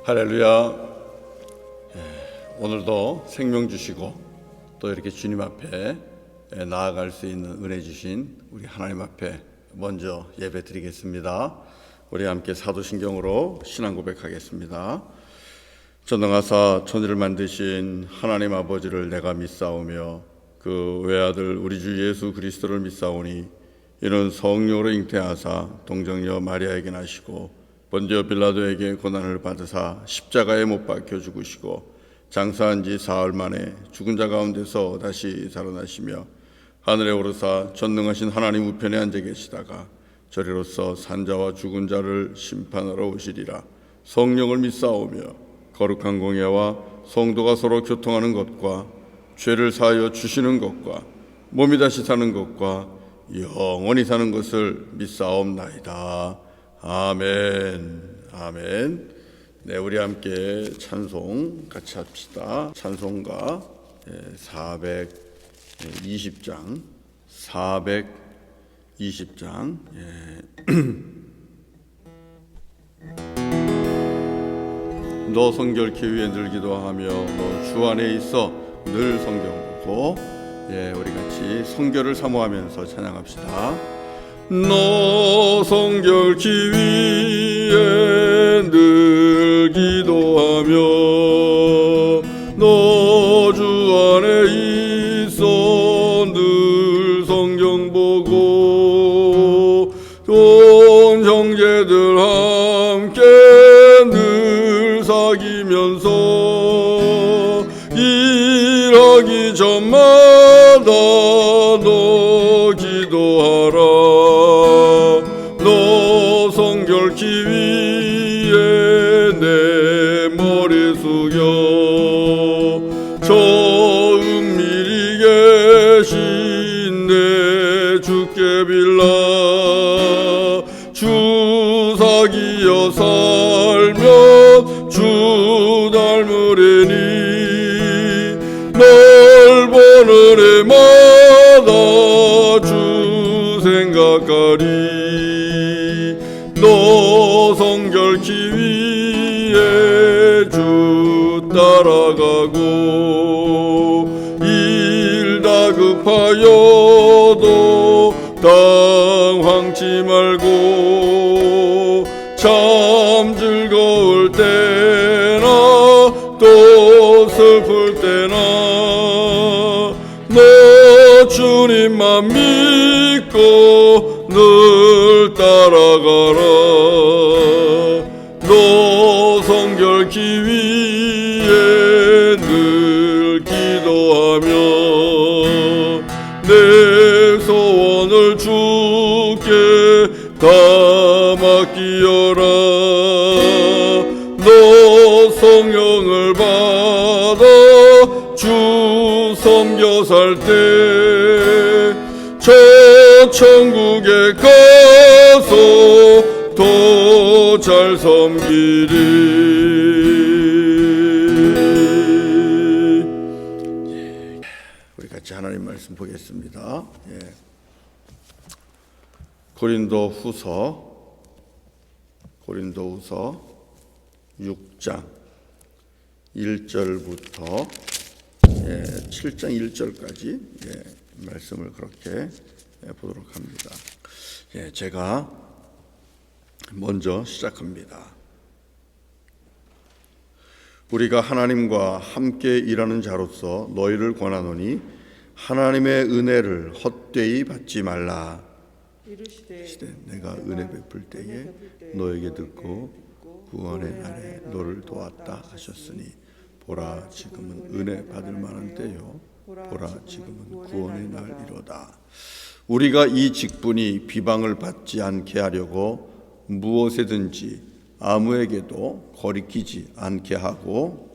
할렐루야. 오늘도 생명 주시고 또 이렇게 주님 앞에 나아갈 수 있는 은혜 주신 우리 하나님 앞에 먼저 예배 드리겠습니다. 우리 함께 사도신경으로 신앙 고백하겠습니다. 전능하사 천지를 만드신 하나님 아버지를 내가 믿사오며 그 외아들 우리 주 예수 그리스도를 믿사오니 이는 성령으로 잉태하사 동정녀 마리아에게 나시고 본디오 빌라도에게 고난을 받으사 십자가에 못 박혀 죽으시고 장사한 지 사흘 만에 죽은 자 가운데서 다시 살아나시며 하늘에 오르사 전능하신 하나님 우편에 앉아 계시다가 저리로서 산자와 죽은 자를 심판하러 오시리라. 성령을 믿사오며 거룩한 공예와 성도가 서로 교통하는 것과 죄를 사하여 주시는 것과 몸이 다시 사는 것과 영원히 사는 것을 믿사옵나이다. 아멘. 아멘. 네, 우리 함께 찬송 같이 합시다. 찬송가 420장 420장 너 성결케 위해 늘 기도하며 너 주 안에 있어 늘 성경 보고 우리 같이 성결을 사모하면서 찬양합시다. 너 성결케 위해 늘 기도하며 너 주 안에 있어 늘 성경 보고 온 형제들 함께 늘 사귀면서 일하기 전마다 너 기도하라. 너 성결케 위해 내 머리 숙여 저 은밀히 계신 내 주께 빌라. 주 사귀어 살면 주 닮으리니 널 보는 해마다 주 생각하리. 너 성결케 위해 주 따라가고 일 다급하여도 당황치 말고 참 즐거울 때나 또 슬플 때나 너 주님만 믿고 늘 따라가라. 너 성결케 위해 늘 기도하며 내 소원을 주께 다 맡기어라. 너 성령을 받아 주 섬겨 살 때 저 천국에 가서 더 잘 섬기리. 우리 같이 하나님 말씀 보겠습니다. 고린도후서 6장 1절부터 7장 1절까지 말씀을 그렇게 보도록 합니다. 제가 먼저 시작합니다. 우리가 하나님과 함께 일하는 자로서 너희를 권하노니 하나님의 은혜를 헛되이 받지 말라. 이르시되 내가 은혜 베풀 때에 너에게 듣고 구원의 날에 너를 도왔다 하셨으니 보라 지금은 은혜 받을 만한 때요 보라 지금은 구원의 날이로다. 우리가 이 직분이 비방을 받지 않게 하려고 무엇에든지 아무에게도 거리끼지 않게 하고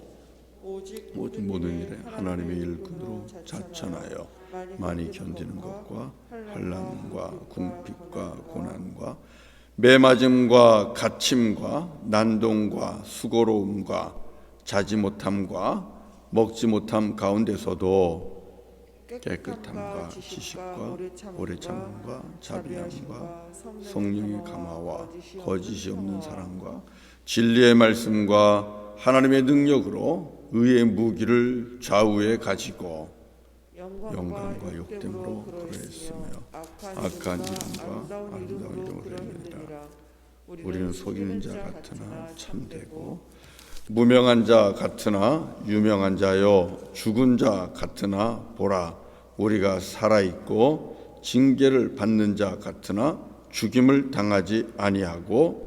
오직 모든 일에 하나님의 일꾼으로 자천하여 많이 견디는 것과 환난과 궁핍과 고난과 매맞음과 갇힘과 난동과 수고로움과 자지 못함과 먹지 못함 가운데서도 깨끗함과 지식과 오래 참음과 자비함과 성령의 감화와 거짓이 없는 사랑과 진리의 말씀과 하나님의 능력으로 의의 무기를 좌우에 가지고 영광과 욕됨으로 그러했으며 악한 이름과 아름다운 이름으로 그러했느니라. 우리는 속이는 자 같으나 참되고 무명한 자 같으나 유명한 자요 죽은 자 같으나 보라 우리가 살아있고 징계를 받는 자 같으나 죽임을 당하지 아니하고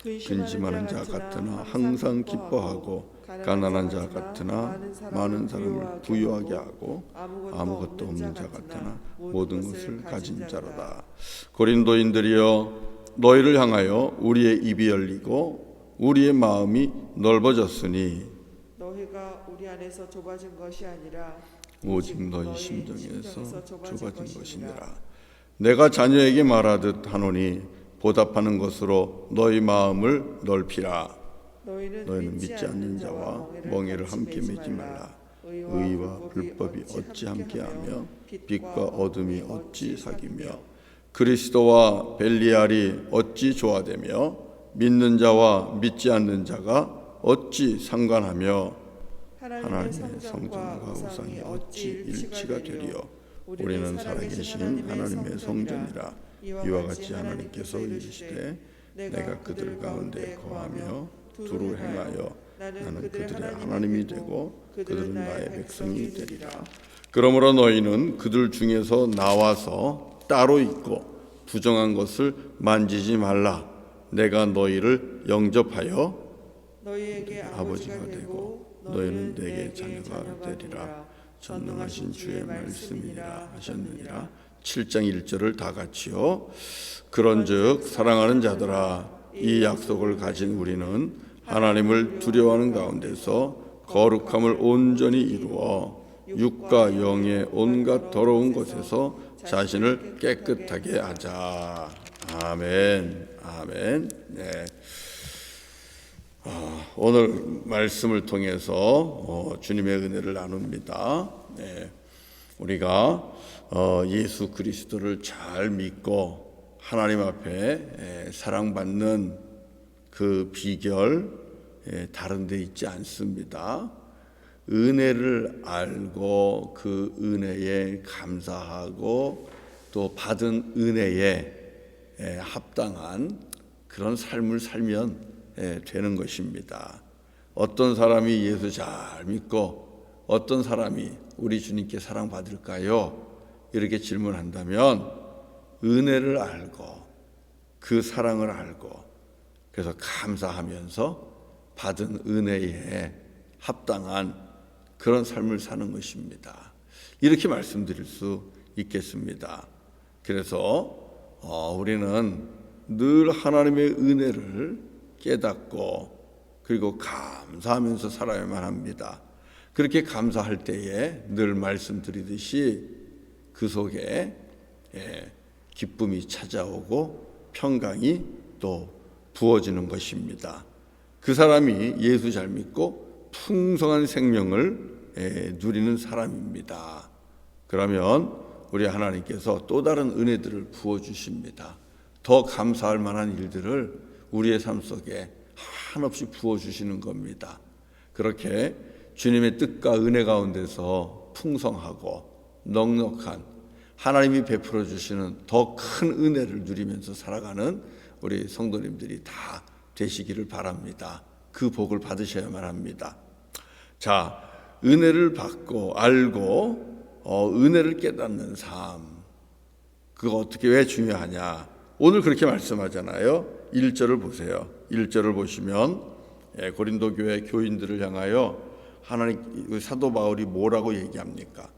근심하는 자 같으나 항상 기뻐하고 가난한 자 같으나 많은 사람을 부유하게 하고 아무것도 없는 자 같으나 모든 것을 가진 자로다. 고린도인들이여 너희를 향하여 우리의 입이 열리고 우리의 마음이 넓어졌으니 너희가 우리 안에서 좁아진 것이 아니라 오직 너희 심정에서 좁아진 것이니라. 내가 자녀에게 말하듯 하노니 보답하는 것으로 너희 마음을 넓히라. 너희는 믿지 않는 자와 멍에를 함께 매지 말라. 의와 불법이 어찌 함께하며 빛과 어둠이 어찌 사귀며 그리스도와 벨리알이 어찌 조화되며 믿는 자와 믿지 않는 자가 어찌 상관하며 하나님의 성전과 우상이 어찌 일치가 되리요. 우리는 살아계신 하나님의 성전이라. 이와 같이 하나님께서 이르시되 내가 그들 가운데 거하며 두루 행하여 나는 그들의 하나님이 되고 그들은 나의 백성이 되리라. 그러므로 너희는 그들 중에서 나와서 따로 있고 부정한 것을 만지지 말라. 내가 너희를 영접하여 너희에게 아버지가 되고 너희는 내게 자녀가 되리라. 전능하신 주의 말씀이니라 하셨느니라. 7장 1절을 다 같이요. 그런즉 사랑하는 자들아 이 약속을 가진 우리는 하나님을 두려워하는 가운데서 거룩함을 온전히 이루어 육과 영의 온갖 더러운 것에서 자신을 깨끗하게 하자. 아멘. 아멘. 네. 오늘 말씀을 통해서 주님의 은혜를 나눕니다. 네. 우리가 예수 그리스도를 잘 믿고 하나님 앞에 사랑받는 그 비결 다른 데 있지 않습니다. 은혜를 알고 그 은혜에 감사하고 또 받은 은혜에 합당한 그런 삶을 살면 되는 것입니다. 어떤 사람이 예수 잘 믿고 어떤 사람이 우리 주님께 사랑받을까요? 이렇게 질문한다면 은혜를 알고 그 사랑을 알고 그래서 감사하면서 받은 은혜에 합당한 그런 삶을 사는 것입니다. 이렇게 말씀드릴 수 있겠습니다. 그래서 우리는 늘 하나님의 은혜를 깨닫고 그리고 감사하면서 살아야만 합니다. 그렇게 감사할 때에 늘 말씀드리듯이 그 속에 기쁨이 찾아오고 평강이 또 부어지는 것입니다. 그 사람이 예수 잘 믿고 풍성한 생명을 누리는 사람입니다. 그러면 우리 하나님께서 또 다른 은혜들을 부어주십니다. 더 감사할 만한 일들을 우리의 삶 속에 한없이 부어주시는 겁니다. 그렇게 주님의 뜻과 은혜 가운데서 풍성하고 넉넉한 하나님이 베풀어 주시는 더 큰 은혜를 누리면서 살아가는 우리 성도님들이 다 되시기를 바랍니다. 그 복을 받으셔야만 합니다. 자, 은혜를 받고 알고 은혜를 깨닫는 삶, 그거 어떻게 왜 중요하냐? 오늘 그렇게 말씀하잖아요. 1절을 보세요. 1절을 보시면 고린도 교회 교인들을 향하여 하나님 사도 바울이 뭐라고 얘기합니까?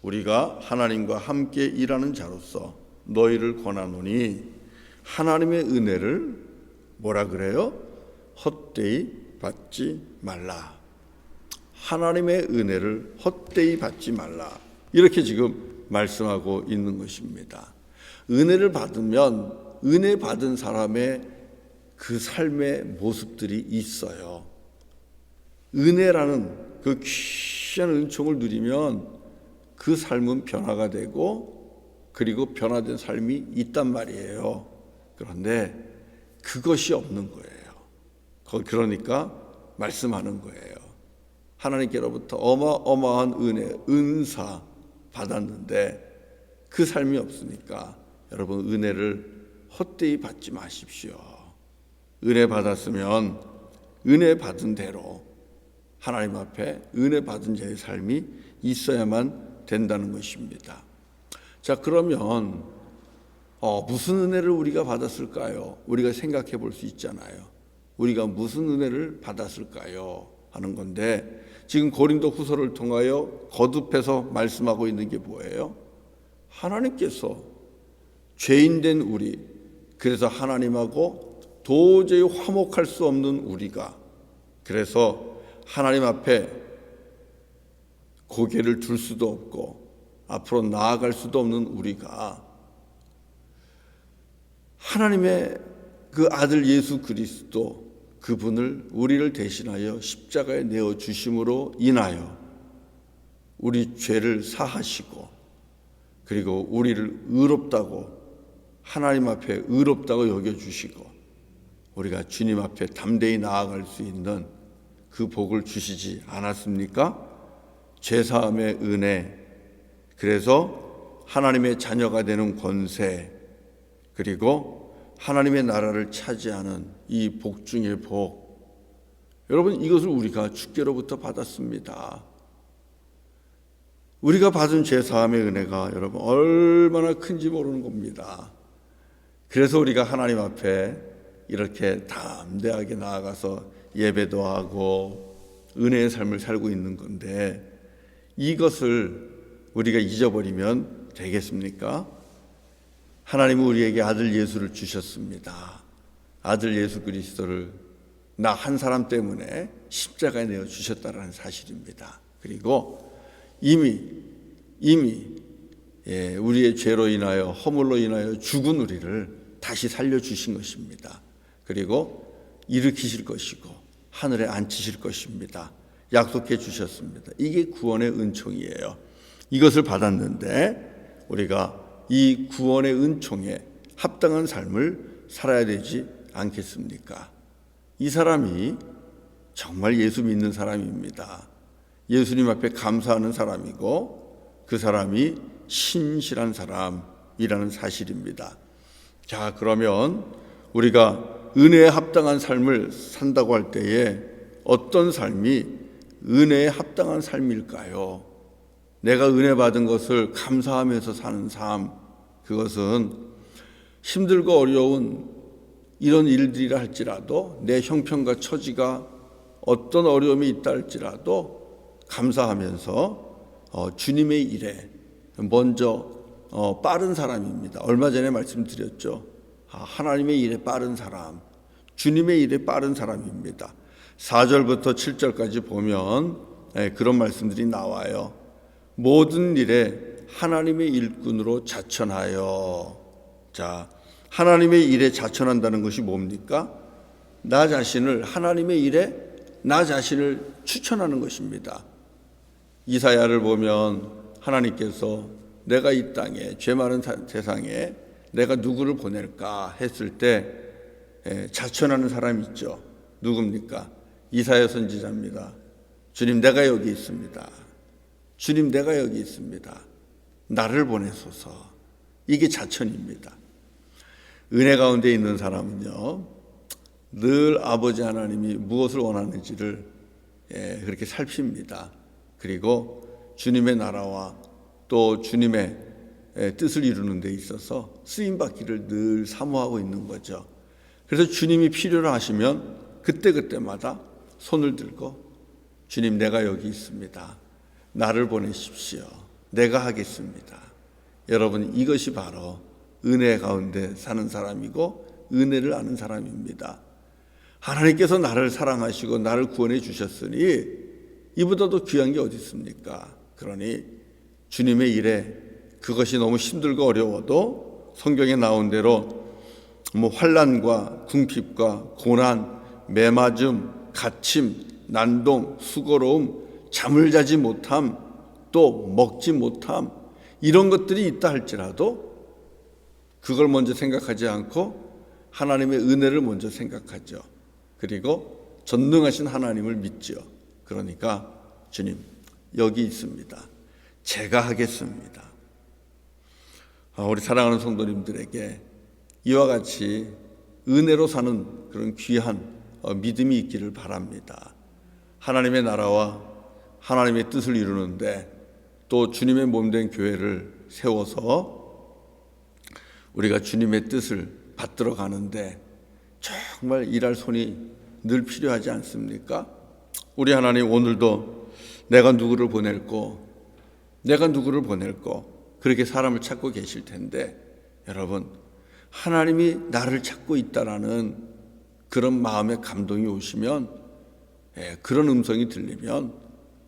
우리가 하나님과 함께 일하는 자로서 너희를 권하노니 하나님의 은혜를 뭐라 그래요? 헛되이 받지 말라. 하나님의 은혜를 헛되이 받지 말라. 이렇게 지금 말씀하고 있는 것입니다. 은혜를 받으면 은혜 받은 사람의 그 삶의 모습들이 있어요. 은혜라는 그 귀한 은총을 누리면 그 삶은 변화가 되고 그리고 변화된 삶이 있단 말이에요. 그런데 그것이 없는 거예요. 그러니까 말씀하는 거예요. 하나님께로부터 어마어마한 은혜, 은사 받았는데 그 삶이 없으니까 여러분 은혜를 헛되이 받지 마십시오. 은혜 받았으면 은혜 받은 대로 하나님 앞에 은혜 받은 자의 삶이 있어야만 된다는 것입니다. 자, 그러면 무슨 은혜를 우리가 받았을까요? 우리가 생각해 볼 수 있잖아요. 우리가 무슨 은혜를 받았을까요? 하는 건데 지금 고린도 후서를 통하여 거듭해서 말씀하고 있는 게 뭐예요? 하나님께서 죄인된 우리, 그래서 하나님하고 도저히 화목할 수 없는 우리가, 그래서 하나님 앞에 고개를 들 수도 없고 앞으로 나아갈 수도 없는 우리가 하나님의 그 아들 예수 그리스도, 그분을 우리를 대신하여 십자가에 내어 주심으로 인하여 우리 죄를 사하시고, 그리고 우리를 의롭다고, 하나님 앞에 의롭다고 여겨주시고 우리가 주님 앞에 담대히 나아갈 수 있는 그 복을 주시지 않았습니까? 죄사함의 은혜, 그래서 하나님의 자녀가 되는 권세, 그리고 하나님의 나라를 차지하는 이 복 중의 복, 여러분 이것을 우리가 주께로부터 받았습니다. 우리가 받은 죄사함의 은혜가 여러분 얼마나 큰지 모르는 겁니다. 그래서 우리가 하나님 앞에 이렇게 담대하게 나아가서 예배도 하고 은혜의 삶을 살고 있는 건데, 이것을 우리가 잊어버리면 되겠습니까? 하나님은 우리에게 아들 예수를 주셨습니다. 아들 예수 그리스도를 나 한 사람 때문에 십자가에 내어 주셨다는 사실입니다. 그리고 이미 우리의 죄로 인하여, 허물로 인하여 죽은 우리를 다시 살려주신 것입니다. 그리고 일으키실 것이고 하늘에 앉히실 것입니다. 약속해 주셨습니다. 이게 구원의 은총이에요. 이것을 받았는데 우리가 이 구원의 은총에 합당한 삶을 살아야 되지 않겠습니까? 이 사람이 정말 예수 믿는 사람입니다. 예수님 앞에 감사하는 사람이고 그 사람이 신실한 사람이라는 사실입니다. 자, 그러면 우리가 은혜에 합당한 삶을 산다고 할 때에 어떤 삶이 은혜에 합당한 삶일까요? 내가 은혜 받은 것을 감사하면서 사는 삶, 그것은 힘들고 어려운 이런 일들이라 할지라도, 내 형편과 처지가 어떤 어려움이 있다 할지라도 감사하면서 주님의 일에 먼저 빠른 사람입니다. 얼마 전에 말씀드렸죠. 하나님의 일에 빠른 사람, 주님의 일에 빠른 사람입니다. 4절부터 7절까지 보면 그런 말씀들이 나와요. 모든 일에 하나님의 일꾼으로 자천하여. 자, 하나님의 일에 자천한다는 것이 뭡니까? 나 자신을, 하나님의 일에 나 자신을 추천하는 것입니다. 이사야를 보면 하나님께서 내가 이 땅에, 죄 많은 세상에 내가 누구를 보낼까 했을 때 자천하는 사람이 있죠. 누굽니까? 이사야 선지자입니다. 주님, 내가 여기 있습니다. 주님, 내가 여기 있습니다. 나를 보내소서. 이게 자천입니다. 은혜 가운데 있는 사람은요, 늘 아버지 하나님이 무엇을 원하는지를 그렇게 살핍니다. 그리고 주님의 나라와 또 주님의 뜻을 이루는 데 있어서 쓰임받기를 늘 사모하고 있는 거죠. 그래서 주님이 필요로 하시면 그때그때마다 손을 들고 주님, 내가 여기 있습니다. 나를 보내십시오. 내가 하겠습니다. 여러분, 이것이 바로 은혜 가운데 사는 사람이고 은혜를 아는 사람입니다. 하나님께서 나를 사랑하시고 나를 구원해 주셨으니 이보다도 귀한 게 어디 있습니까? 그러니 주님의 일에 그것이 너무 힘들고 어려워도 성경에 나온 대로 환난과 궁핍과 고난, 매맞음, 갇힘, 난동, 수고로움, 잠을 자지 못함, 또 먹지 못함, 이런 것들이 있다 할지라도 그걸 먼저 생각하지 않고 하나님의 은혜를 먼저 생각하죠. 그리고 전능하신 하나님을 믿지요. 그러니까 주님 여기 있습니다. 제가 하겠습니다. 우리 사랑하는 성도님들에게 이와 같이 은혜로 사는 그런 귀한 믿음이 있기를 바랍니다. 하나님의 나라와 하나님의 뜻을 이루는데 또 주님의 몸된 교회를 세워서 우리가 주님의 뜻을 받들어 가는데 정말 일할 손이 늘 필요하지 않습니까? 우리 하나님 오늘도 내가 누구를 보낼고 그렇게 사람을 찾고 계실 텐데 여러분 하나님이 나를 찾고 있다라는 그런 마음의 감동이 오시면 그런 음성이 들리면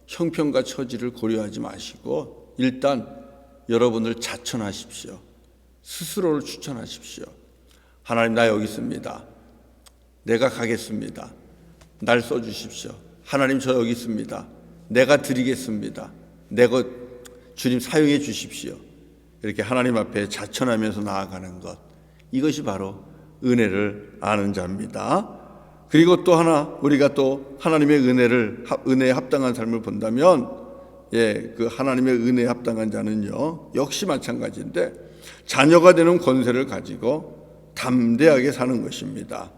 형편과 처지를 고려하지 마시고 일단 여러분을 자천하십시오. 스스로를 추천하십시오. 하나님 나 여기 있습니다. 내가 가겠습니다. 날 써주십시오. 하나님 저 여기 있습니다. 내가 드리겠습니다. 내가 주님 사용해 주십시오. 이렇게 하나님 앞에 자천하면서 나아가는 것, 이것이 바로 은혜를 아는 자입니다. 그리고 또 하나 우리가 또 하나님의 은혜에 합당한 삶을 본다면 그 하나님의 은혜에 합당한 자는요 역시 마찬가지인데 자녀가 되는 권세를 가지고 담대하게 사는 것입니다.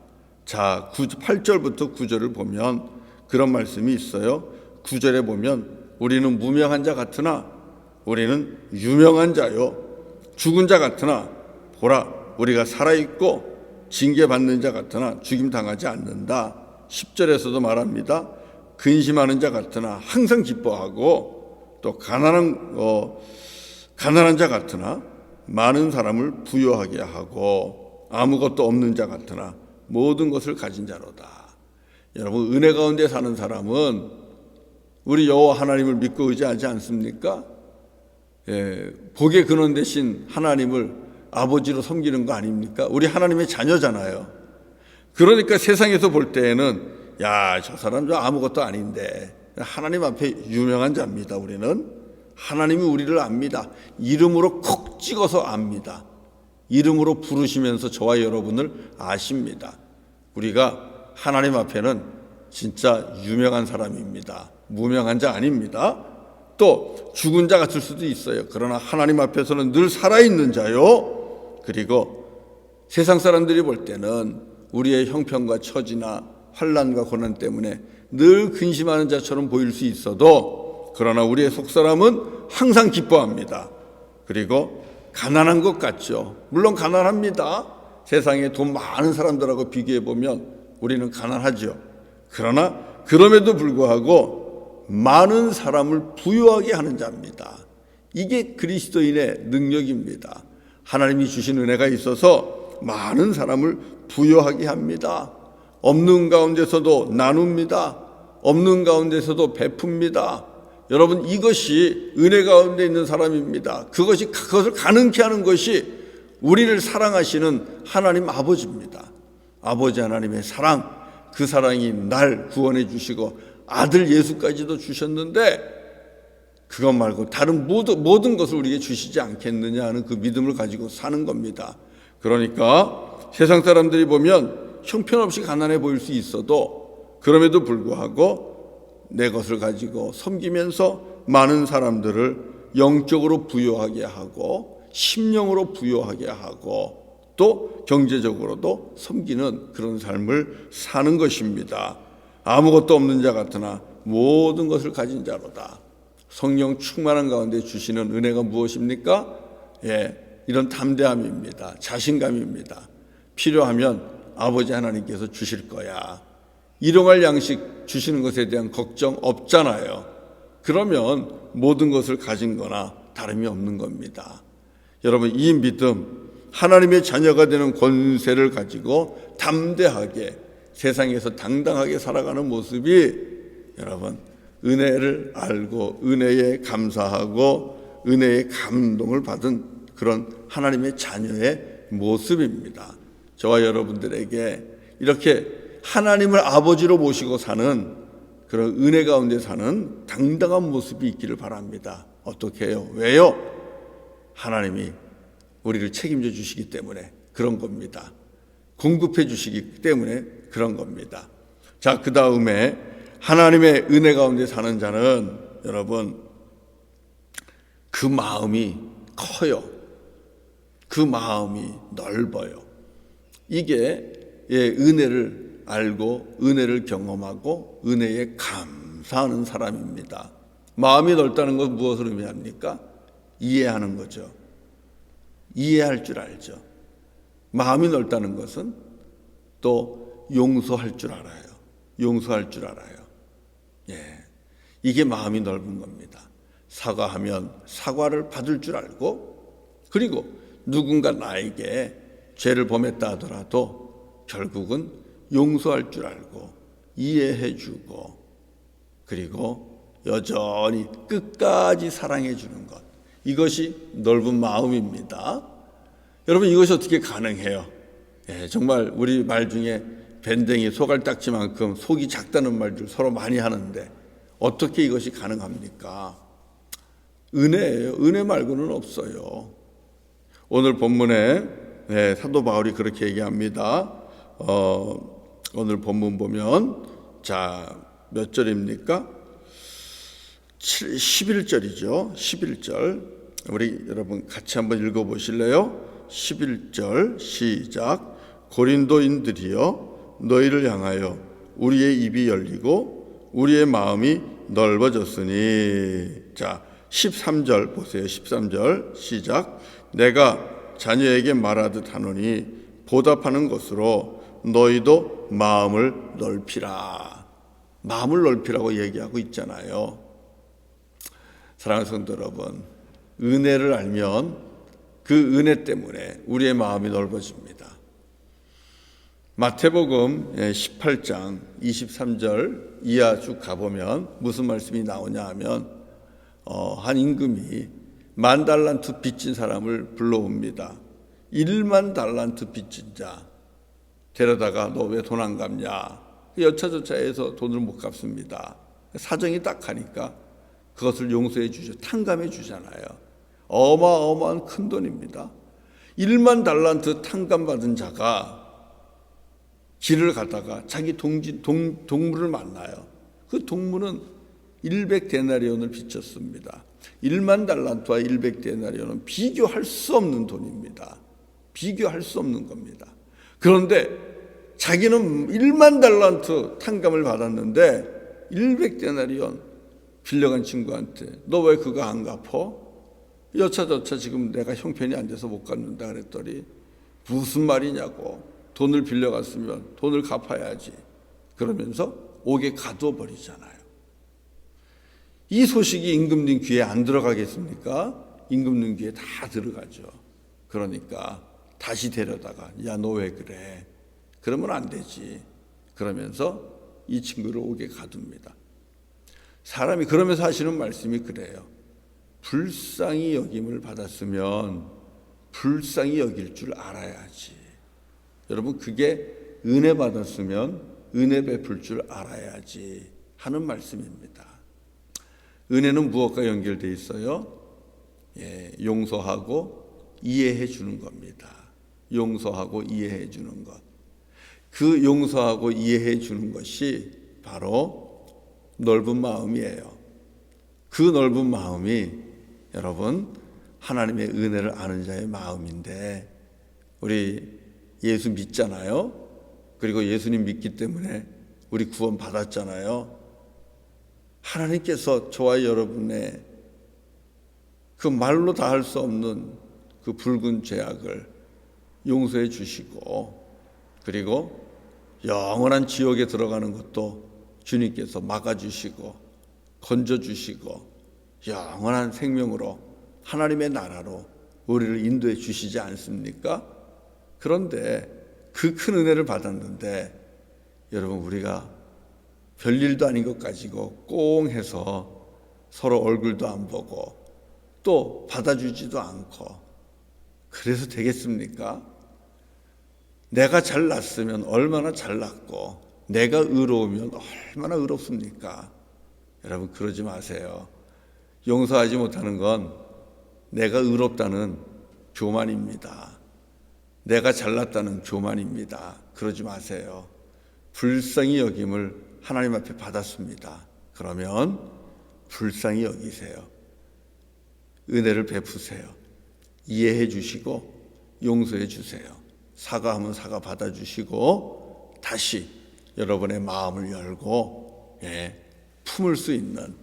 자, 8절부터 9절을 보면 그런 말씀이 있어요. 9절에 보면 우리는 무명한 자 같으나 우리는 유명한 자요 죽은 자 같으나 보라 우리가 살아있고 징계받는 자 같으나 죽임당하지 않는다. 10절에서도 말합니다. 근심하는 자 같으나 항상 기뻐하고 또 가난한 자 같으나 많은 사람을 부유하게 하고 아무것도 없는 자 같으나 모든 것을 가진 자로다. 여러분 은혜 가운데 사는 사람은 우리 여호와 하나님을 믿고 의지하지 않습니까? 복의 근원 되신 하나님을 아버지로 섬기는 거 아닙니까? 우리 하나님의 자녀잖아요. 그러니까 세상에서 볼 때에는 저 사람 저 아무것도 아닌데 하나님 앞에 유명한 자입니다. 우리는 하나님이 우리를 압니다. 이름으로 콕 찍어서 압니다. 이름으로 부르시면서 저와 여러분을 아십니다. 우리가 하나님 앞에는 진짜 유명한 사람입니다. 무명한 자 아닙니다. 또 죽은 자 같을 수도 있어요. 그러나 하나님 앞에서는 늘 살아있는 자요. 그리고 세상 사람들이 볼 때는 우리의 형편과 처지나 환난과 고난 때문에 늘 근심하는 자처럼 보일 수 있어도 그러나 우리의 속사람은 항상 기뻐합니다. 그리고 가난한 것 같죠. 물론 가난합니다. 세상에 돈 많은 사람들하고 비교해 보면 우리는 가난하죠. 그러나 그럼에도 불구하고 많은 사람을 부유하게 하는 자입니다. 이게 그리스도인의 능력입니다. 하나님이 주신 은혜가 있어서 많은 사람을 부유하게 합니다. 없는 가운데서도 나눕니다. 없는 가운데서도 베풉니다. 여러분 이것이 은혜 가운데 있는 사람입니다. 그것을 가능케 하는 것이 우리를 사랑하시는 하나님 아버지입니다. 아버지 하나님의 사랑, 그 사랑이 날 구원해 주시고 아들 예수까지도 주셨는데 그것 말고 다른 모든 것을 우리에게 주시지 않겠느냐 하는 그 믿음을 가지고 사는 겁니다. 그러니까 세상 사람들이 보면 형편없이 가난해 보일 수 있어도 그럼에도 불구하고 내 것을 가지고 섬기면서 많은 사람들을 영적으로 부유하게 하고 심령으로 부유하게 하고 또 경제적으로도 섬기는 그런 삶을 사는 것입니다. 아무것도 없는 자 같으나 모든 것을 가진 자로다. 성령 충만한 가운데 주시는 은혜가 무엇입니까? 이런 담대함입니다. 자신감입니다. 필요하면 아버지 하나님께서 주실 거야. 일용할 양식 주시는 것에 대한 걱정 없잖아요. 그러면 모든 것을 가진 거나 다름이 없는 겁니다. 여러분 이 믿음, 하나님의 자녀가 되는 권세를 가지고 담대하게 세상에서 당당하게 살아가는 모습이 여러분 은혜를 알고 은혜에 감사하고 은혜의 감동을 받은 그런 하나님의 자녀의 모습입니다. 저와 여러분들에게 이렇게 하나님을 아버지로 모시고 사는 그런 은혜 가운데 사는 당당한 모습이 있기를 바랍니다. 어떻게 해요? 왜요? 하나님이 우리를 책임져 주시기 때문에 그런 겁니다. 공급해 주시기 때문에 그런 겁니다. 자, 그 다음에 하나님의 은혜 가운데 사는 자는 여러분 그 마음이 커요. 그 마음이 넓어요. 이게 은혜를 알고 은혜를 경험하고 은혜에 감사하는 사람입니다. 마음이 넓다는 건 무엇을 의미합니까? 이해하는 거죠. 이해할 줄 알죠. 마음이 넓다는 것은 또 용서할 줄 알아요. 용서할 줄 알아요. 이게 마음이 넓은 겁니다. 사과하면 사과를 받을 줄 알고, 그리고 누군가 나에게 죄를 범했다 하더라도 결국은 용서할 줄 알고 이해해 주고, 그리고 여전히 끝까지 사랑해 주는 것, 이것이 넓은 마음입니다. 여러분, 이것이 어떻게 가능해요? 정말 우리 말 중에 밴댕이 소갈딱지만큼 속이 작다는 말들 서로 많이 하는데 어떻게 이것이 가능합니까? 은혜예요. 은혜 말고는 없어요. 오늘 본문에 사도 바울이 그렇게 얘기합니다. 오늘 본문 보면 몇 절입니까? 11절이죠. 11절. 우리 여러분 같이 한번 읽어보실래요? 11절 시작. 고린도인들이여, 너희를 향하여 우리의 입이 열리고 우리의 마음이 넓어졌으니. 자, 13절 보세요. 13절 시작. 내가 자녀에게 말하듯 하노니 보답하는 것으로 너희도 마음을 넓히라. 마음을 넓히라고 얘기하고 있잖아요. 사랑하는 성도 여러분, 은혜를 알면 그 은혜 때문에 우리의 마음이 넓어집니다. 마태복음 18장 23절 이하 쭉 가보면 무슨 말씀이 나오냐 하면 한 임금이 10,000달란트 빚진 사람을 불러옵니다. 10,000,000달란트 빚진 자 데려다가 너 왜 돈 안 갚냐? 여차저차해서 돈을 못 갚습니다. 사정이 딱하니까 그것을 용서해 주죠. 탕감해 주잖아요. 어마어마한 큰 돈입니다. 10,000,000달란트 탕감받은 자가 길을 가다가 자기 동물을 만나요. 그 동물은 100데나리온을 빚졌습니다. 10,000,000달란트와 100데나리온은 비교할 수 없는 돈입니다. 비교할 수 없는 겁니다. 그런데 자기는 10,000,000달란트 탕감을 받았는데 100데나리온 빌려간 친구한테 너 왜 그거 안 갚어? 여차저차 지금 내가 형편이 안 돼서 못 갚는다 그랬더니 무슨 말이냐고. 돈을 빌려갔으면 돈을 갚아야지. 그러면서 옥에 가두어 버리잖아요. 이 소식이 임금님 귀에 안 들어가겠습니까? 임금님 귀에 다 들어가죠. 그러니까 다시 데려다가 야, 너 왜 그래? 그러면 안 되지. 그러면서 이 친구를 옥에 가둡니다. 사람이 그러면서 하시는 말씀이 그래요. 불쌍히 여김을 받았으면 불쌍히 여길 줄 알아야지. 여러분, 그게 은혜 받았으면 은혜 베풀 줄 알아야지 하는 말씀입니다. 은혜는 무엇과 연결되어 있어요? 용서하고 이해해 주는 겁니다. 용서하고 이해해 주는 것. 그 용서하고 이해해 주는 것이 바로 넓은 마음이에요. 그 넓은 마음이 여러분 하나님의 은혜를 아는 자의 마음인데, 우리 예수 믿잖아요. 그리고 예수님 믿기 때문에 우리 구원 받았잖아요. 하나님께서 저와 여러분의 그 말로 다 할 수 없는 그 붉은 죄악을 용서해 주시고, 그리고 영원한 지옥에 들어가는 것도 주님께서 막아주시고 건져주시고 영원한 생명으로 하나님의 나라로 우리를 인도해 주시지 않습니까? 그런데 그 큰 은혜를 받았는데 여러분, 우리가 별일도 아닌 것 가지고 꽁 해서 서로 얼굴도 안 보고 또 받아주지도 않고 그래서 되겠습니까? 내가 잘났으면 얼마나 잘났고 내가 의로우면 얼마나 의롭습니까? 여러분, 그러지 마세요. 용서하지 못하는 건 내가 의롭다는 교만입니다. 내가 잘났다는 교만입니다. 그러지 마세요. 불쌍히 여김을 하나님 앞에 받았습니다. 그러면 불쌍히 여기세요. 은혜를 베푸세요. 이해해 주시고 용서해 주세요. 사과하면 사과 받아주시고 다시 여러분의 마음을 열고 품을 수 있는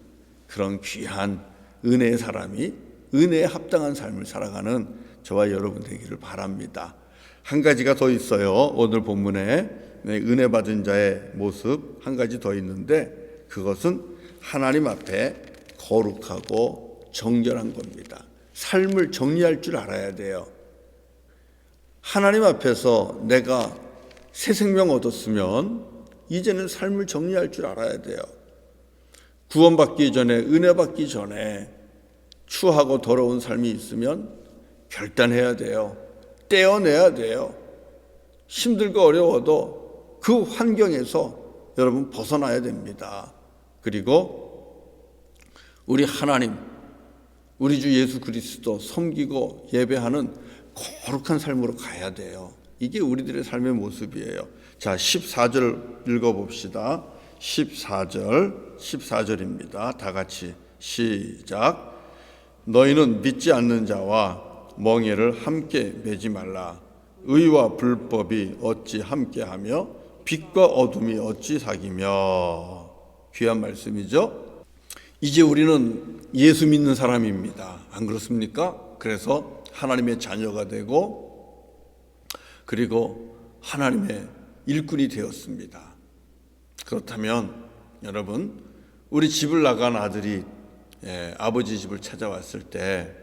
그런 귀한 은혜의 사람이 은혜에 합당한 삶을 살아가는 저와 여러분 되기를 바랍니다. 한 가지가 더 있어요. 오늘 본문에 은혜 받은 자의 모습 한 가지 더 있는데 그것은 하나님 앞에 거룩하고 정결한 겁니다. 삶을 정리할 줄 알아야 돼요. 하나님 앞에서 내가 새 생명 얻었으면 이제는 삶을 정리할 줄 알아야 돼요. 구원받기 전에, 은혜 받기 전에 추하고 더러운 삶이 있으면 결단해야 돼요. 떼어내야 돼요. 힘들고 어려워도 그 환경에서 여러분 벗어나야 됩니다. 그리고 우리 하나님, 우리 주 예수 그리스도 섬기고 예배하는 거룩한 삶으로 가야 돼요. 이게 우리들의 삶의 모습이에요. 자, 14절 읽어봅시다. 14절입니다. 다 같이 시작. 너희는 믿지 않는 자와 멍에를 함께 매지 말라. 의와 불법이 어찌 함께하며 빛과 어둠이 어찌 사귀며. 귀한 말씀이죠. 이제 우리는 예수 믿는 사람입니다. 안 그렇습니까? 그래서 하나님의 자녀가 되고 그리고 하나님의 일꾼이 되었습니다. 그렇다면 여러분, 우리 집을 나간 아들이 아버지 집을 찾아왔을 때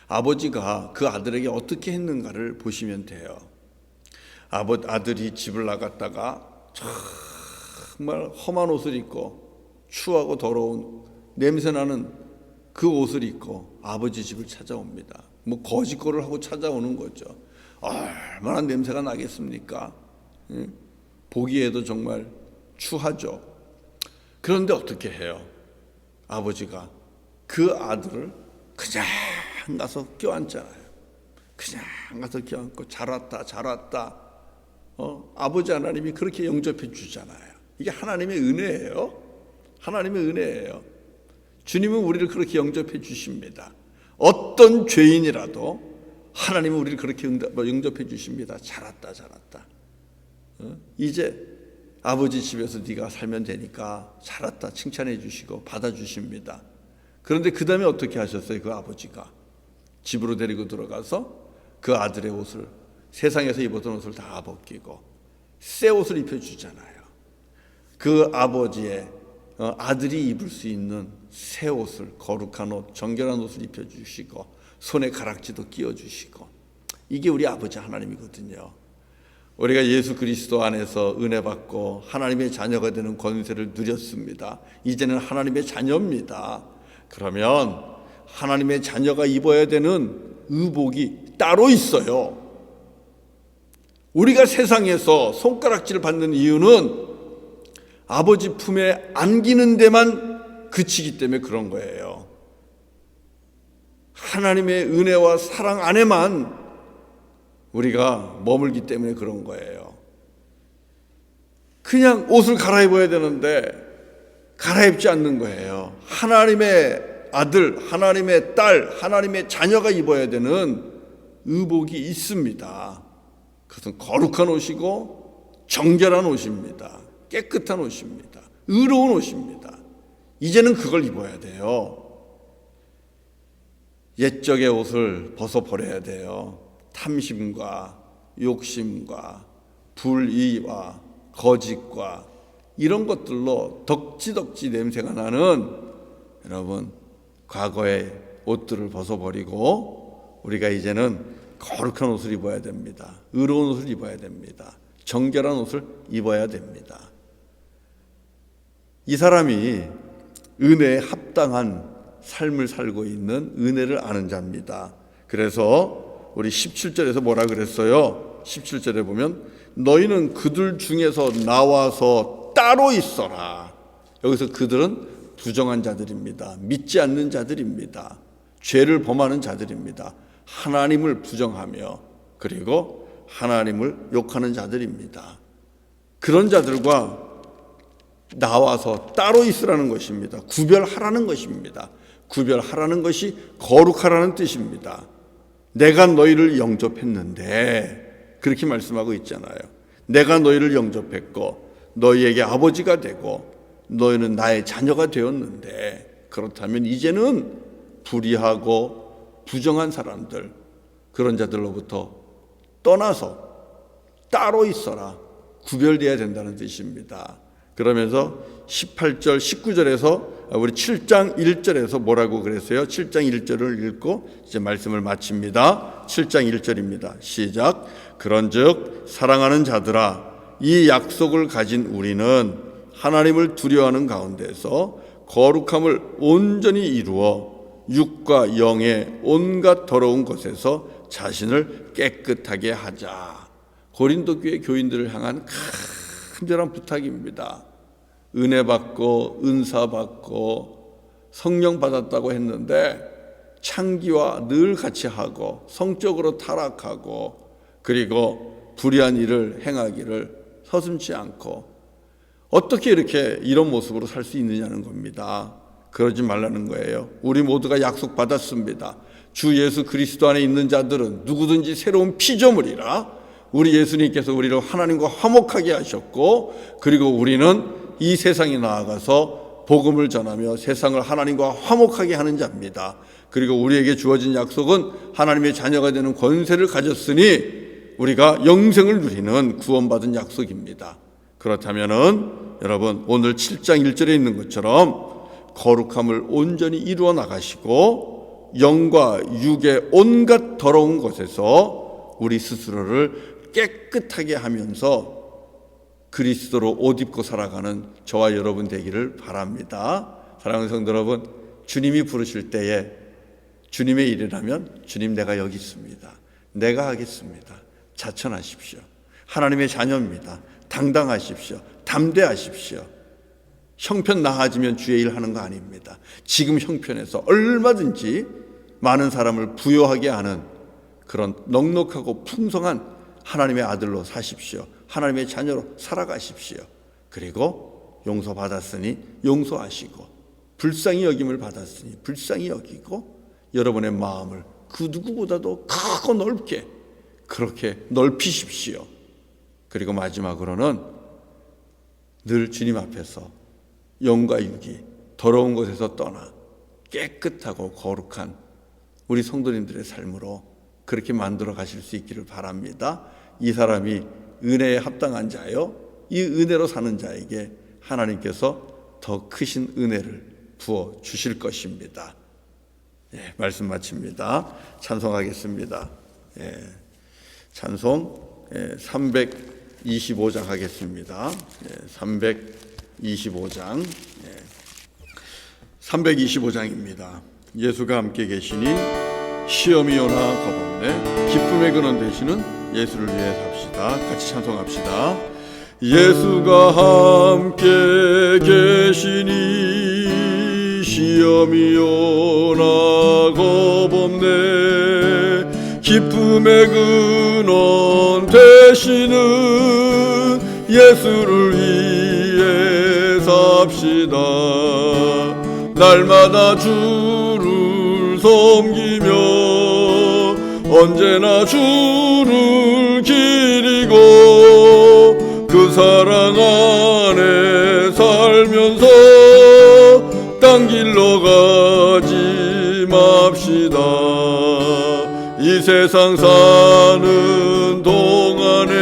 아버지가 그 아들에게 어떻게 했는가를 보시면 돼요. 아들이 집을 나갔다가 정말 험한 옷을 입고 추하고 더러운 냄새나는 그 옷을 입고 아버지 집을 찾아옵니다. 뭐 거짓거리를 하고 찾아오는 거죠. 얼마나 냄새가 나겠습니까? 보기에도 정말 추하죠. 그런데 어떻게 해요? 아버지가 그 아들을 그냥 가서 껴안잖아요. 그냥 가서 껴안고 잘 왔다. 아버지 하나님이 그렇게 영접해 주잖아요. 이게 하나님의 은혜예요. 하나님의 은혜예요. 주님은 우리를 그렇게 영접해 주십니다. 어떤 죄인이라도 하나님은 우리를 그렇게 영접해 주십니다. 잘 왔다. 이제 아버지 집에서 네가 살면 되니까 잘 왔다 칭찬해 주시고 받아주십니다. 그런데 그 다음에 어떻게 하셨어요? 그 아버지가 집으로 데리고 들어가서 그 아들의 옷을, 세상에서 입었던 옷을 다 벗기고 새 옷을 입혀주잖아요. 그 아버지의 아들이 입을 수 있는 새 옷을, 거룩한 옷, 정결한 옷을 입혀주시고 손에 가락지도 끼워주시고, 이게 우리 아버지 하나님이거든요. 우리가 예수 그리스도 안에서 은혜 받고 하나님의 자녀가 되는 권세를 누렸습니다. 이제는 하나님의 자녀입니다. 그러면 하나님의 자녀가 입어야 되는 의복이 따로 있어요. 우리가 세상에서 손가락질을 받는 이유는 아버지 품에 안기는 데만 그치기 때문에 그런 거예요. 하나님의 은혜와 사랑 안에만 우리가 머물기 때문에 그런 거예요. 그냥 옷을 갈아입어야 되는데 갈아입지 않는 거예요. 하나님의 아들, 하나님의 딸, 하나님의 자녀가 입어야 되는 의복이 있습니다. 그것은 거룩한 옷이고 정결한 옷입니다. 깨끗한 옷입니다. 의로운 옷입니다. 이제는 그걸 입어야 돼요. 옛적의 옷을 벗어버려야 돼요. 탐심과 욕심과 불의와 거짓과 이런 것들로 덕지덕지 냄새가 나는 여러분 과거의 옷들을 벗어버리고 우리가 이제는 거룩한 옷을 입어야 됩니다. 의로운 옷을 입어야 됩니다. 정결한 옷을 입어야 됩니다. 이 사람이 은혜에 합당한 삶을 살고 있는 은혜를 아는 자입니다. 그래서 우리 17절에서 뭐라 그랬어요? 17절에 보면 너희는 그들 중에서 나와서 따로 있어라. 여기서 그들은 부정한 자들입니다. 믿지 않는 자들입니다. 죄를 범하는 자들입니다. 하나님을 부정하며 그리고 하나님을 욕하는 자들입니다. 그런 자들과 나와서 따로 있으라는 것입니다. 구별하라는 것입니다. 구별하라는 것이 거룩하라는 뜻입니다. 내가 너희를 영접했는데 그렇게 말씀하고 있잖아요. 내가 너희를 영접했고 너희에게 아버지가 되고 너희는 나의 자녀가 되었는데, 그렇다면 이제는 불의하고 부정한 사람들, 그런 자들로부터 떠나서 따로 있어라, 구별되어야 된다는 뜻입니다. 그러면서 18절 19절에서 우리 7장 1절에서 뭐라고 그랬어요? 7장 1절을 읽고 이제 말씀을 마칩니다. 7장 1절입니다. 시작. 그런즉 사랑하는 자들아, 이 약속을 가진 우리는 하나님을 두려워하는 가운데서 거룩함을 온전히 이루어 육과 영의 온갖 더러운 것에서 자신을 깨끗하게 하자. 고린도 교회 교인들을 향한 간절한 부탁입니다. 은혜 받고 은사 받고 성령 받았다고 했는데 창기와 늘 같이 하고 성적으로 타락하고 그리고 불의한 일을 행하기를 서슴지 않고 어떻게 이렇게 이런 모습으로 살 수 있느냐는 겁니다. 그러지 말라는 거예요. 우리 모두가 약속 받았습니다. 주 예수 그리스도 안에 있는 자들은 누구든지 새로운 피조물이라. 우리 예수님께서 우리를 하나님과 화목하게 하셨고, 그리고 우리는 이 세상에 나아가서 복음을 전하며 세상을 하나님과 화목하게 하는 자입니다. 그리고 우리에게 주어진 약속은 하나님의 자녀가 되는 권세를 가졌으니 우리가 영생을 누리는 구원받은 약속입니다. 그렇다면은 여러분, 오늘 7장 1절에 있는 것처럼 거룩함을 온전히 이루어 나가시고 영과 육의 온갖 더러운 것에서 우리 스스로를 깨끗하게 하면서 그리스도로 옷 입고 살아가는 저와 여러분 되기를 바랍니다. 사랑하는 성도 여러분, 주님이 부르실 때에 주님의 일이라면 주님 내가 여기 있습니다. 내가 하겠습니다. 자천하십시오. 하나님의 자녀입니다. 당당하십시오. 담대하십시오. 형편 나아지면 주의 일 하는 거 아닙니다. 지금 형편에서 얼마든지 많은 사람을 부요하게 하는 그런 넉넉하고 풍성한 하나님의 아들로 사십시오. 하나님의 자녀로 살아가십시오. 그리고 용서받았으니 용서하시고 불쌍히 여김을 받았으니 불쌍히 여기고 여러분의 마음을 그 누구보다도 크고 넓게 그렇게 넓히십시오. 그리고 마지막으로는 늘 주님 앞에서 영과 육이 더러운 곳에서 떠나 깨끗하고 거룩한 우리 성도님들의 삶으로 그렇게 만들어 가실 수 있기를 바랍니다. 이 사람이 은혜에 합당한 자요, 이 은혜로 사는 자에게 하나님께서 더 크신 은혜를 부어 주실 것입니다. 말씀 마칩니다. 찬송하겠습니다. 찬송 325장 하겠습니다. 325장 325장입니다. 예수가 함께 계시니 시험이 오나 겁없네. 기쁨의 근원 되시는 예수를 위해 삽시다. 같이 찬송합시다. 예수가 함께 계시니 시험이 오나 겁없네. 기쁨의 근원 되시는 예수를 위해 삽시다. 날마다 주를 섬기며 언제나 주를 기리고 그 사랑 안에 살면서 딴 길로 가지 맙시다. 이 세상 사는 동안에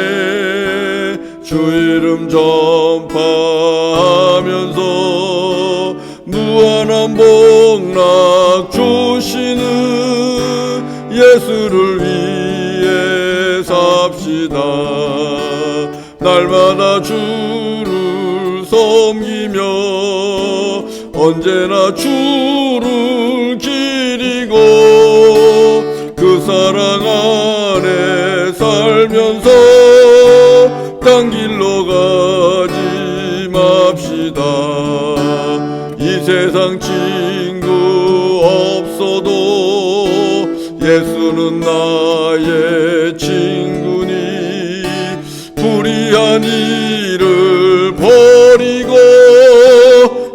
주 이름 전파하면서 무한한 복락 주시는 예수를 위해 삽시다. 날마다 주를 섬기며 언제나 주를 기리고 그 사랑 안에 살면서 딴 길로 가지 맙시다. 이 세상 친구 없어도 예수는 나의 친구니 불의 귀한 일을 버리고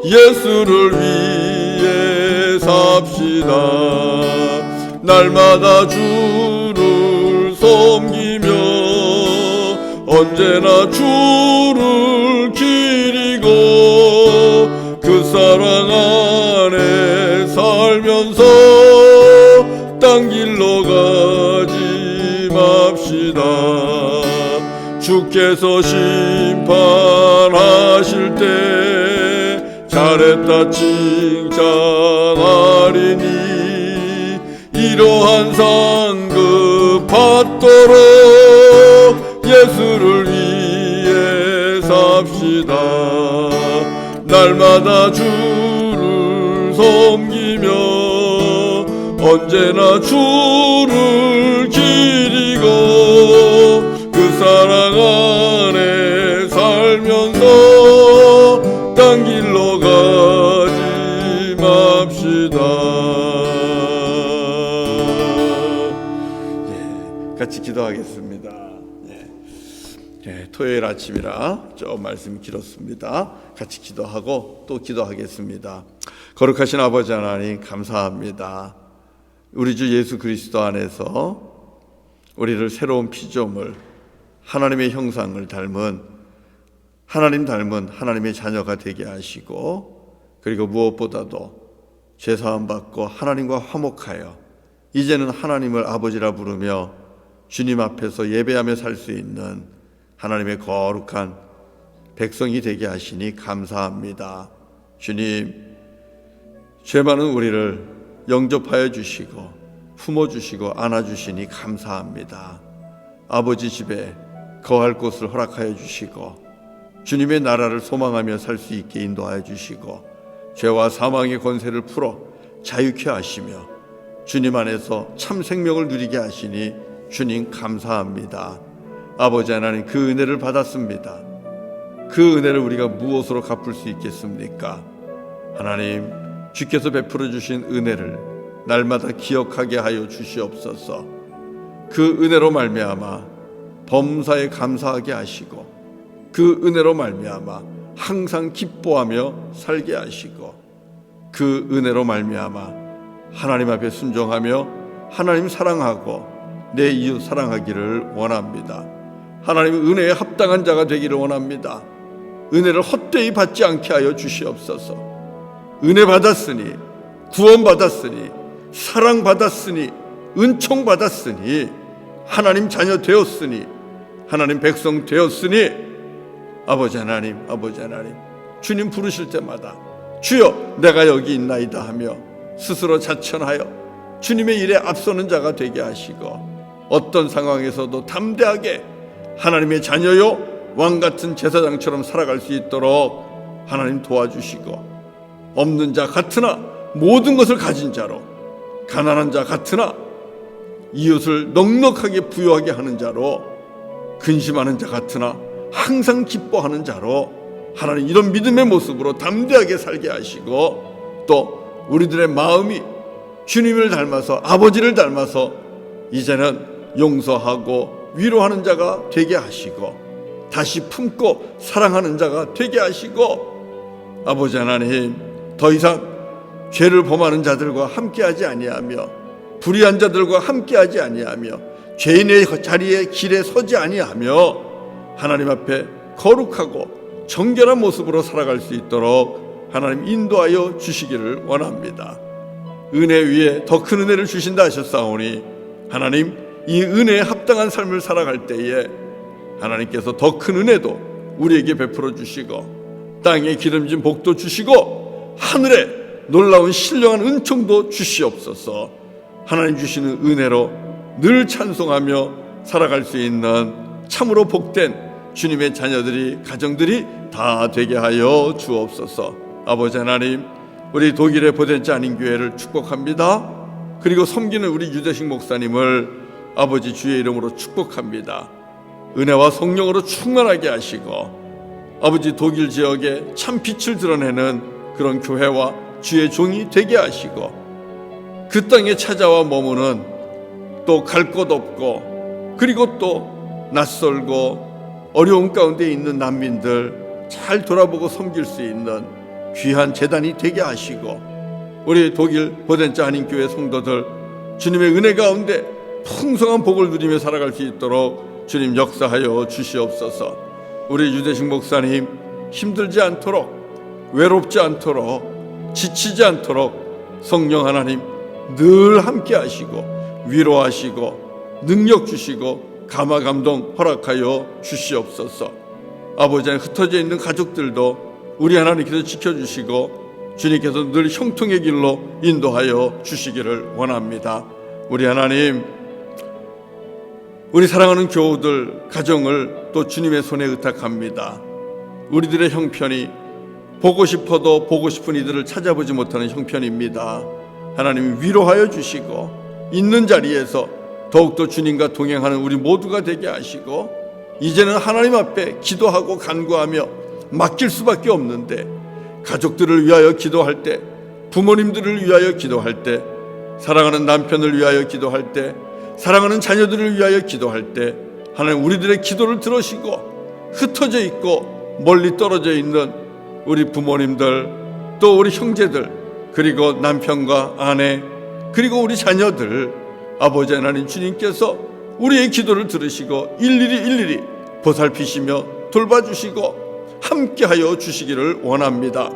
예수를 위해 삽시다. 날마다 주를 섬기며 언제나 주를 기리고 그 사랑 안에 살면서 딴 길로 가지 맙시다. 주께서 심판하실 때 잘했다 칭찬하리니 이러한 상급 받도록 예수를 위해 삽시다. 날마다 주를 섬기며 언제나 주를 기리고 그 사랑 안에 살면서 딴 길로 가지 맙시다. 같이 기도하겠습니다. 토요일 아침이라 좀 말씀이 길었습니다. 같이 기도하고 또 기도하겠습니다. 거룩하신 아버지 하나님 감사합니다. 우리 주 예수 그리스도 안에서 우리를 새로운 피조물, 하나님의 형상을 닮은 하나님의 자녀가 되게 하시고, 그리고 무엇보다도 죄사함 받고 하나님과 화목하여 이제는 하나님을 아버지라 부르며 주님 앞에서 예배하며 살 수 있는 하나님의 거룩한 백성이 되게 하시니 감사합니다. 주님, 죄 많은 우리를 영접하여 주시고 품어주시고 안아주시니 감사합니다. 아버지 집에 거할 곳을 허락하여 주시고 주님의 나라를 소망하며 살 수 있게 인도하여 주시고 죄와 사망의 권세를 풀어 자유케 하시며 주님 안에서 참 생명을 누리게 하시니 주님 감사합니다. 아버지 하나님, 그 은혜를 받았습니다. 그 은혜를 우리가 무엇으로 갚을 수 있겠습니까? 하나님, 주께서 베풀어 주신 은혜를 날마다 기억하게 하여 주시옵소서. 그 은혜로 말미암아 범사에 감사하게 하시고 그 은혜로 말미암아 항상 기뻐하며 살게 하시고 그 은혜로 말미암아 하나님 앞에 순종하며 하나님 사랑하고 내 이웃 사랑하기를 원합니다. 하나님 은혜에 합당한 자가 되기를 원합니다. 은혜를 헛되이 받지 않게 하여 주시옵소서. 은혜 받았으니, 구원 받았으니, 사랑 받았으니, 은총 받았으니, 하나님 자녀 되었으니, 하나님 백성 되었으니, 아버지 하나님 주님 부르실 때마다 주여 내가 여기 있나이다 하며 스스로 자천하여 주님의 일에 앞서는 자가 되게 하시고, 어떤 상황에서도 담대하게 하나님의 자녀요 왕같은 제사장처럼 살아갈 수 있도록 하나님 도와주시고, 없는 자 같으나 모든 것을 가진 자로, 가난한 자 같으나 이웃을 넉넉하게 부유하게 하는 자로, 근심하는 자 같으나 항상 기뻐하는 자로 하나님 이런 믿음의 모습으로 담대하게 살게 하시고, 또 우리들의 마음이 주님을 닮아서 아버지를 닮아서 이제는 용서하고 위로하는 자가 되게 하시고 다시 품고 사랑하는 자가 되게 하시고, 아버지 하나님 더 이상 죄를 범하는 자들과 함께하지 아니하며 불의한 자들과 함께하지 아니하며 죄인의 자리에 길에 서지 아니하며 하나님 앞에 거룩하고 정결한 모습으로 살아갈 수 있도록 하나님 인도하여 주시기를 원합니다. 은혜 위에 더 큰 은혜를 주신다 하셨사오니 하나님 이 은혜에 합당한 삶을 살아갈 때에 하나님께서 더 큰 은혜도 우리에게 베풀어 주시고 땅에 기름진 복도 주시고 하늘에 놀라운 신령한 은총도 주시옵소서. 하나님 주시는 은혜로 늘 찬송하며 살아갈 수 있는 참으로 복된 주님의 자녀들이, 가정들이 다 되게 하여 주옵소서. 아버지 하나님, 우리 독일의 보덴자 안인교회를 축복합니다. 그리고 섬기는 우리 유대식 목사님을 아버지 주의 이름으로 축복합니다. 은혜와 성령으로 충만하게 하시고 아버지 독일 지역에 참 빛을 드러내는 그런 교회와 주의 종이 되게 하시고, 그 땅에 찾아와 머무는 또 갈 곳 없고 그리고 또 낯설고 어려운 가운데 있는 난민들 잘 돌아보고 섬길 수 있는 귀한 재단이 되게 하시고, 우리 독일 보덴자 한인교회 성도들 주님의 은혜 가운데 풍성한 복을 누리며 살아갈 수 있도록 주님 역사하여 주시옵소서. 우리 유대식 목사님 힘들지 않도록, 외롭지 않도록, 지치지 않도록 성령 하나님 늘 함께 하시고 위로하시고 능력 주시고 감화 감동 허락하여 주시옵소서. 아버지 안에 흩어져 있는 가족들도 우리 하나님께서 지켜주시고 주님께서 늘 형통의 길로 인도하여 주시기를 원합니다. 우리 하나님, 우리 사랑하는 교우들 가정을 또 주님의 손에 의탁합니다. 우리들의 형편이 보고 싶어도 보고 싶은 이들을 찾아보지 못하는 형편입니다. 하나님 위로하여 주시고 있는 자리에서 더욱더 주님과 동행하는 우리 모두가 되게 하시고, 이제는 하나님 앞에 기도하고 간구하며 맡길 수밖에 없는데, 가족들을 위하여 기도할 때, 부모님들을 위하여 기도할 때, 사랑하는 남편을 위하여 기도할 때, 사랑하는 자녀들을 위하여 기도할 때 하나님 우리들의 기도를 들으시고, 흩어져 있고 멀리 떨어져 있는 우리 부모님들, 또 우리 형제들, 그리고 남편과 아내, 그리고 우리 자녀들, 아버지 하나님 주님께서 우리의 기도를 들으시고 일일이 보살피시며 돌봐주시고 함께하여 주시기를 원합니다.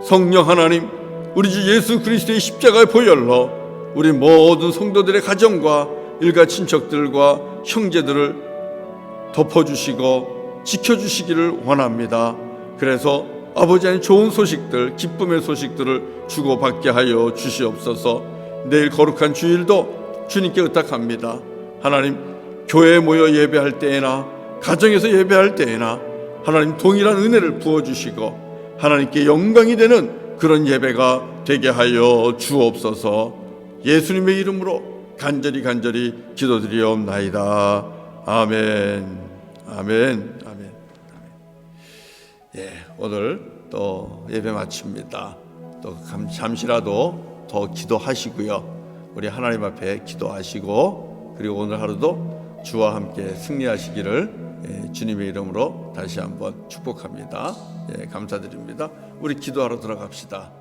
성령 하나님, 우리 주 예수 그리스도의 십자가의 보혈로 우리 모든 성도들의 가정과 일가 친척들과 형제들을 덮어주시고 지켜주시기를 원합니다. 그래서 아버지 하나님 좋은 소식들, 기쁨의 소식들을 주고받게 하여 주시옵소서. 내일 거룩한 주일도 주님께 의탁합니다. 하나님, 교회에 모여 예배할 때에나 가정에서 예배할 때에나 하나님 동일한 은혜를 부어주시고 하나님께 영광이 되는 그런 예배가 되게 하여 주옵소서. 예수님의 이름으로 간절히 기도드리옵나이다. 아멘. 아멘. 아멘. 예, 오늘 또 예배 마칩니다. 또 잠시라도 더 기도하시고요. 우리 하나님 앞에 기도하시고, 그리고 오늘 하루도 주와 함께 승리하시기를 주님의 이름으로 다시 한번 축복합니다. 예, 감사드립니다. 우리 기도하러 들어갑시다.